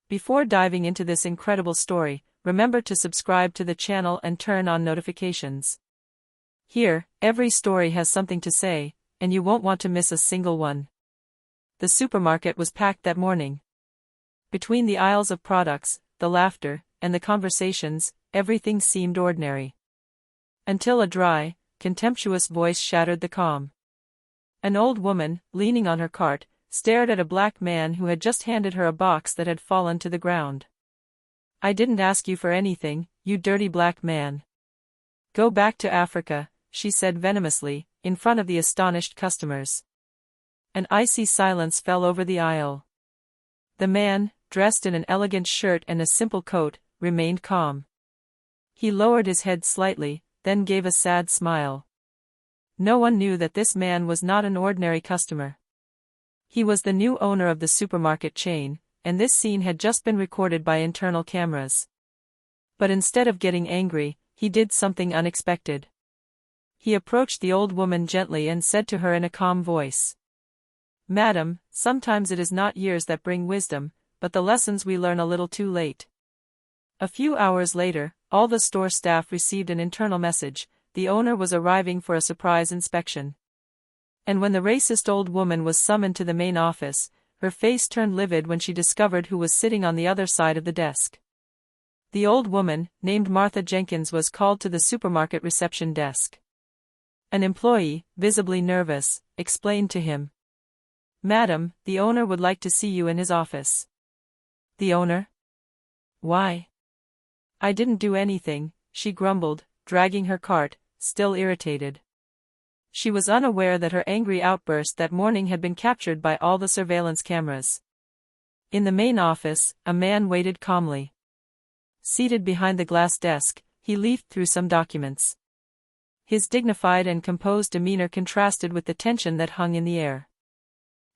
Before diving into this incredible story, remember to subscribe to the channel and turn on notifications. Here, every story has something to say, and you won't want to miss a single one. The supermarket was packed that morning. Between the aisles of products, the laughter, and the conversations, everything seemed ordinary. Until a dry, contemptuous voice shattered the calm. An old woman, leaning on her cart, stared at a black man who had just handed her a box that had fallen to the ground. "I didn't ask you for anything, you dirty black man. Go back to Africa," she said venomously, in front of the astonished customers. An icy silence fell over the aisle. The man, dressed in an elegant shirt and a simple coat, remained calm. He lowered his head slightly, then gave a sad smile. No one knew that this man was not an ordinary customer. He was the new owner of the supermarket chain, and this scene had just been recorded by internal cameras. But instead of getting angry, he did something unexpected. He approached the old woman gently and said to her in a calm voice, "Madam, sometimes it is not years that bring wisdom, but the lessons we learn a little too late." A few hours later, all the store staff received an internal message: the owner was arriving for a surprise inspection. And when the racist old woman was summoned to the main office, her face turned livid when she discovered who was sitting on the other side of the desk. The old woman, named Martha Jenkins, was called to the supermarket reception desk. An employee, visibly nervous, explained to him, "Madam, the owner would like to see you in his office." "The owner? Why?" "I didn't do anything," she grumbled, dragging her cart, still irritated. She was unaware that her angry outburst that morning had been captured by all the surveillance cameras. In the main office, a man waited calmly. Seated behind the glass desk, he leafed through some documents. His dignified and composed demeanor contrasted with the tension that hung in the air.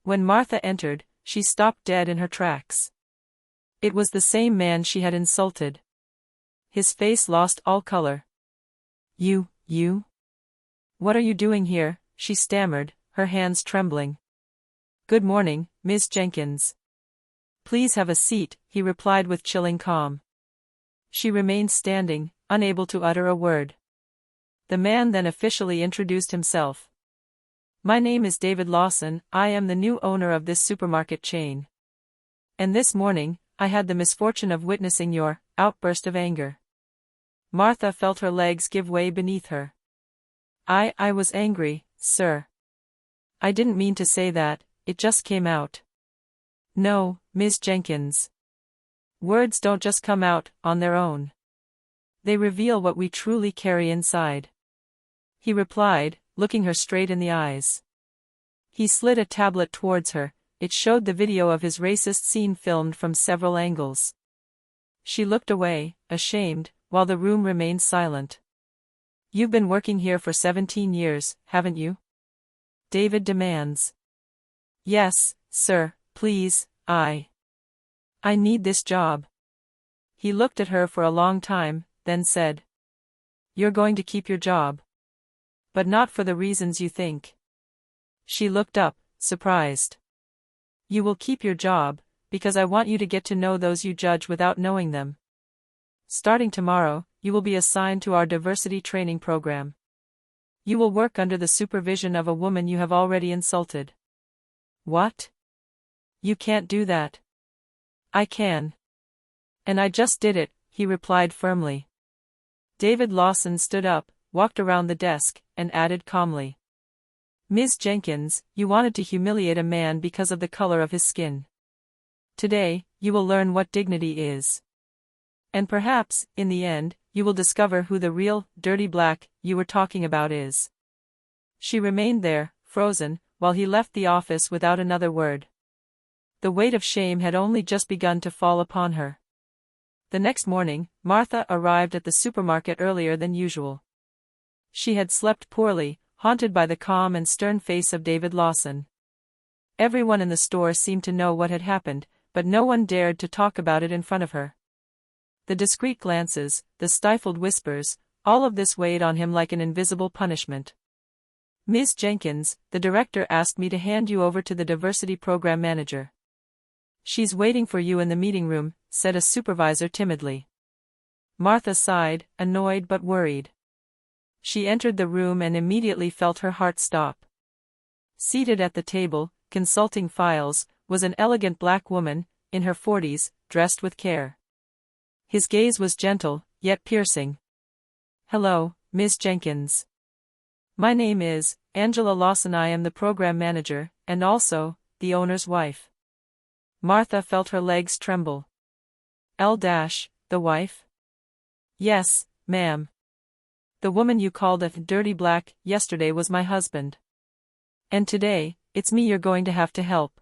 When Martha entered, she stopped dead in her tracks. It was the same man she had insulted. His face lost all color. You? What are you doing here?" she stammered, her hands trembling. "Good morning, Ms. Jenkins. Please have a seat," he replied with chilling calm. She remained standing, unable to utter a word. The man then officially introduced himself. "My name is David Lawson, I am the new owner of this supermarket chain. And this morning, I had the misfortune of witnessing your outburst of anger." Martha felt her legs give way beneath her. I was angry, sir. I didn't mean to say that, it just came out." "No, Ms. Jenkins. Words don't just come out on their own. They reveal what we truly carry inside," he replied, looking her straight in the eyes. He slid a tablet towards her. It showed the video of his racist scene filmed from several angles. She looked away, ashamed, while the room remained silent. "You've been working here for 17 years, haven't you?" David demands. "Yes, sir, please, I need this job." He looked at her for a long time, then said, "You're going to keep your job. But not for the reasons you think." She looked up, surprised. "You will keep your job, because I want you to get to know those you judge without knowing them. Starting tomorrow, you will be assigned to our diversity training program. You will work under the supervision of a woman you have already insulted." "What? You can't do that." "I can. And I just did it," he replied firmly. David Lawson stood up, walked around the desk, and added calmly, "Ms. Jenkins, you wanted to humiliate a man because of the color of his skin. Today, you will learn what dignity is. And perhaps, in the end, you will discover who the real, dirty black, you were talking about is." She remained there, frozen, while he left the office without another word. The weight of shame had only just begun to fall upon her. The next morning, Martha arrived at the supermarket earlier than usual. She had slept poorly, haunted by the calm and stern face of David Lawson. Everyone in the store seemed to know what had happened, but no one dared to talk about it in front of her. The discreet glances, the stifled whispers, all of this weighed on him like an invisible punishment. "Ms. Jenkins, the director asked me to hand you over to the diversity program manager." She's waiting for you in the meeting room, said a supervisor timidly. Martha sighed, annoyed but worried. She entered the room and immediately felt her heart stop. Seated at the table, consulting files, was an elegant black woman, in her 40s, dressed with care. His gaze was gentle, yet piercing. "Hello, Ms. Jenkins. My name is Angela Lawson. I am the program manager, and also, the owner's wife." Martha felt her legs tremble. The wife? Yes, ma'am. The woman you called a dirty black yesterday was my husband. And today, it's me you're going to have to help.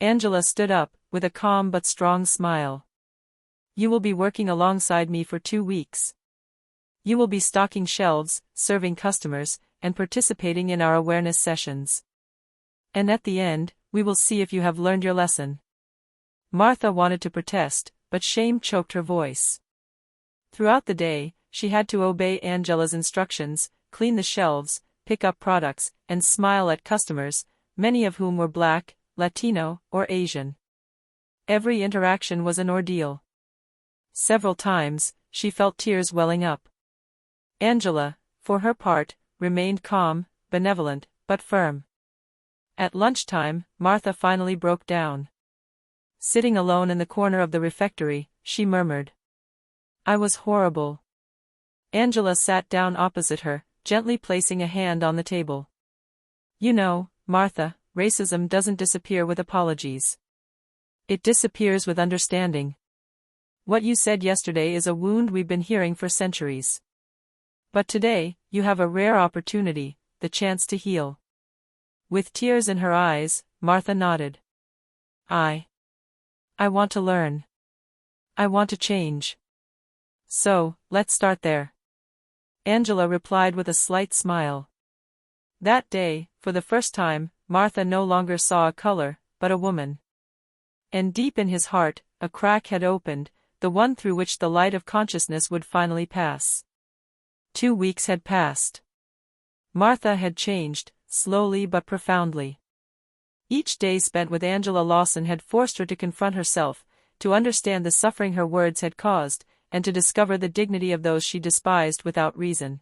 Angela stood up, with a calm but strong smile. You will be working alongside me for 2 weeks. You will be stocking shelves, serving customers, and participating in our awareness sessions. And at the end, we will see if you have learned your lesson. Martha wanted to protest, but shame choked her voice. Throughout the day, she had to obey Angela's instructions, clean the shelves, pick up products, and smile at customers, many of whom were Black, Latino, or Asian. Every interaction was an ordeal. Several times, she felt tears welling up. Angela, for her part, remained calm, benevolent, but firm. At lunchtime, Martha finally broke down. Sitting alone in the corner of the refectory, she murmured, "I was horrible." Angela sat down opposite her, gently placing a hand on the table. "You know, Martha, racism doesn't disappear with apologies. It disappears with understanding. What you said yesterday is a wound we've been hearing for centuries. But today, you have a rare opportunity, the chance to heal." With tears in her eyes, Martha nodded. I want to learn. I want to change. So, let's start there." Angela replied with a slight smile. That day, for the first time, Martha no longer saw a color, but a woman. And deep in his heart, a crack had opened, the one through which the light of consciousness would finally pass. 2 weeks had passed. Martha had changed, slowly but profoundly. Each day spent with Angela Lawson had forced her to confront herself, to understand the suffering her words had caused, and to discover the dignity of those she despised without reason.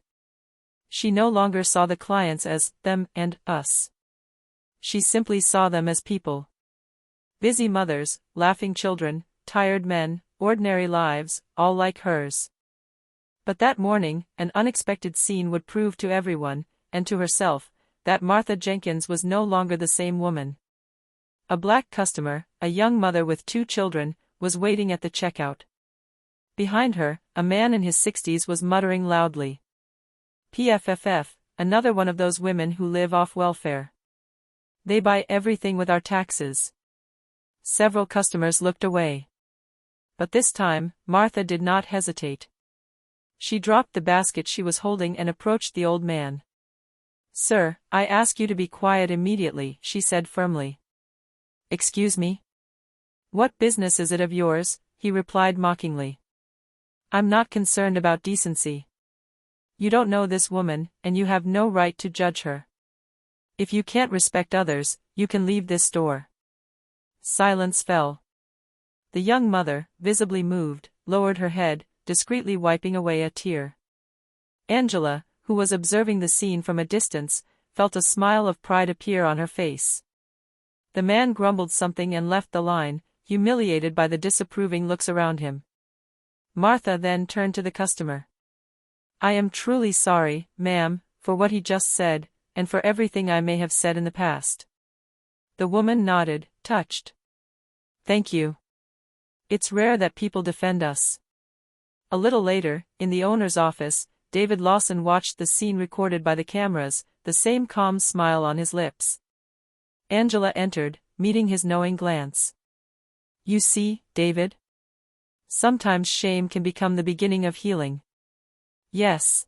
She no longer saw the clients as them and us. She simply saw them as people. Busy mothers, laughing children, tired men, ordinary lives, all like hers. But that morning, an unexpected scene would prove to everyone, and to herself, that Martha Jenkins was no longer the same woman. A black customer, a young mother with 2 children, was waiting at the checkout. Behind her, a man in his 60s was muttering loudly. PFFF, another one of those women who live off welfare. They buy everything with our taxes. Several customers looked away. But this time, Martha did not hesitate. She dropped the basket she was holding and approached the old man. "Sir, I ask you to be quiet immediately," she said firmly. "Excuse me? What business is it of yours?" he replied mockingly. "I'm not concerned about decency. You don't know this woman, and you have no right to judge her. If you can't respect others, you can leave this store." Silence fell. The young mother, visibly moved, lowered her head, discreetly wiping away a tear. Angela, who was observing the scene from a distance, felt a smile of pride appear on her face. The man grumbled something and left the line, humiliated by the disapproving looks around him. Martha then turned to the customer. "I am truly sorry, ma'am, for what he just said, and for everything I may have said in the past." The woman nodded, touched. "Thank you. It's rare that people defend us." A little later, in the owner's office, David Lawson watched the scene recorded by the cameras, the same calm smile on his lips. Angela entered, meeting his knowing glance. "You see, David? Sometimes shame can become the beginning of healing." "Yes.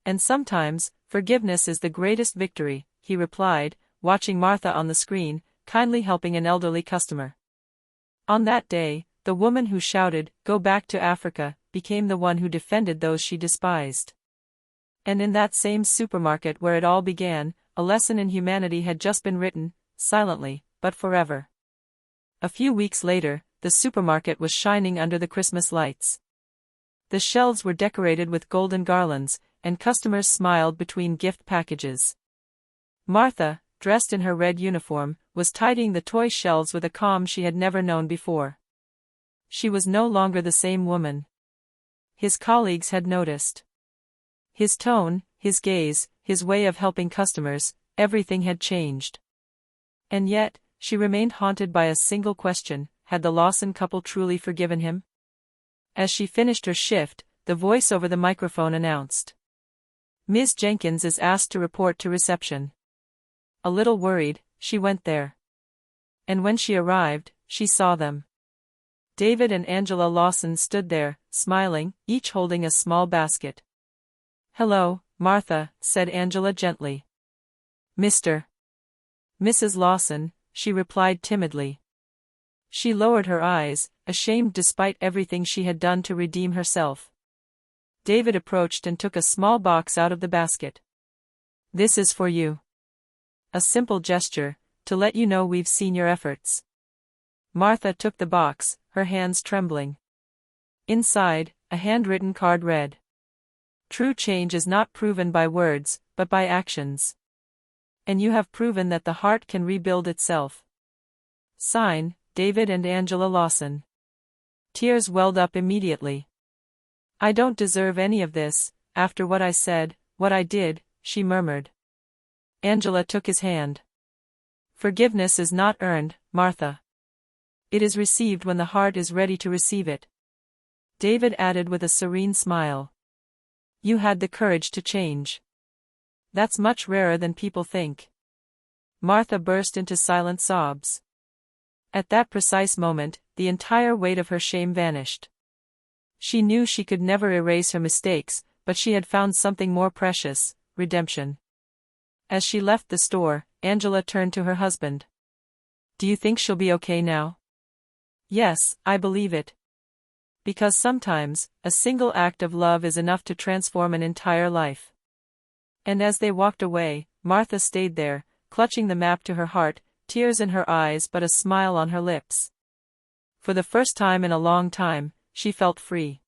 And sometimes, forgiveness is the greatest victory," he replied, watching Martha on the screen, kindly helping an elderly customer. On that day, the woman who shouted, "Go back to Africa," became the one who defended those she despised. And in that same supermarket where it all began, a lesson in humanity had just been written, silently, but forever. A few weeks later, the supermarket was shining under the Christmas lights. The shelves were decorated with golden garlands, and customers smiled between gift packages. Martha, dressed in her red uniform, was tidying the toy shelves with a calm she had never known before. She was no longer the same woman. His colleagues had noticed. His tone, his gaze, his way of helping customers, everything had changed. And yet, she remained haunted by a single question: had the Lawson couple truly forgiven him? As she finished her shift, the voice over the microphone announced, "Ms. Jenkins is asked to report to reception." A little worried, she went there. And when she arrived, she saw them. David and Angela Lawson stood there, smiling, each holding a small basket. "Hello, Martha," said Angela gently. Mrs. Lawson," she replied timidly. She lowered her eyes, ashamed despite everything she had done to redeem herself. David approached and took a small box out of the basket. "This is for you. A simple gesture, to let you know we've seen your efforts." Martha took the box, her hands trembling. Inside, a handwritten card read, "True change is not proven by words, but by actions. And you have proven that the heart can rebuild itself. Sign, David and Angela Lawson." Tears welled up immediately. "I don't deserve any of this, after what I said, what I did," she murmured. Angela took his hand. "Forgiveness is not earned, Martha. It is received when the heart is ready to receive it." David added with a serene smile, "You had the courage to change. That's much rarer than people think." Martha burst into silent sobs. At that precise moment, the entire weight of her shame vanished. She knew she could never erase her mistakes, but she had found something more precious: redemption. As she left the store, Angela turned to her husband. "Do you think she'll be okay now?" "Yes, I believe it. Because sometimes, a single act of love is enough to transform an entire life." And as they walked away, Martha stayed there, clutching the map to her heart, tears in her eyes but a smile on her lips. For the first time in a long time, she felt free.